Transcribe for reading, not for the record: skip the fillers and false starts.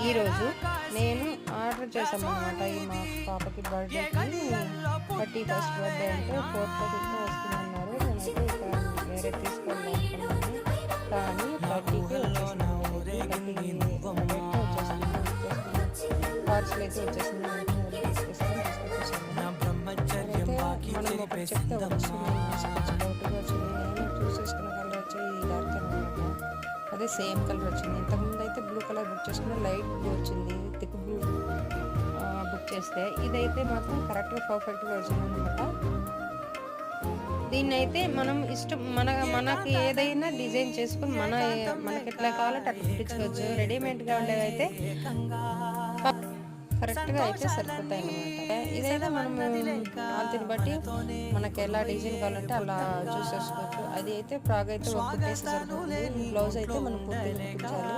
ఈరోజు నేను ఆర్డర్ చేశాను అనమాట. ఈ మా పాపకి బర్త్డేకి 31st బర్త్డే అంటే 4:30కి వస్తుందన్నారు. నేనైతే ఇక వేరే తీసుకోవాలి అనుకున్నాను, కానీ 30కి వచ్చేసింది. పార్సల్ అయితే వచ్చేసింది. మనం ఒకటి చెప్తే చూసేసుకున్న కలర్ వచ్చి డార్క్ అనమాట. అదే సేమ్ కలర్ వచ్చింది. ఇంతకుముందు అయితే బ్లూ కలర్ బుక్ చేసుకున్న లైట్ బ్లూ వచ్చింది, థిక్ బ్లూ బుక్ చేస్తే ఇదైతే మాత్రం కరెక్ట్గా పర్ఫెక్ట్గా వచ్చింది అనమాట. దీన్ని అయితే మనం ఇష్టం మనకి ఏదైనా డిజైన్ చేసుకుని మనకి ఎట్లా కావాలంటే అట్లా కుట్టించుకోవచ్చు. రెడీమేడ్గా ఉండేవి అయితే కరెక్ట్గా అయితే సరిపోతాయి అనమాట. ఇదైతే మనం వాళ్ళని బట్టి మనకి ఎలా డిజైన్ కావాలంటే అలా చూసేసుకోవచ్చు. అది అయితే ఫ్రాక్ అయితే ఒక కుట్టేసి సరిపోతుంది. బ్లౌజ్ అయితే మనం పూర్తిగా కుట్టించాలి.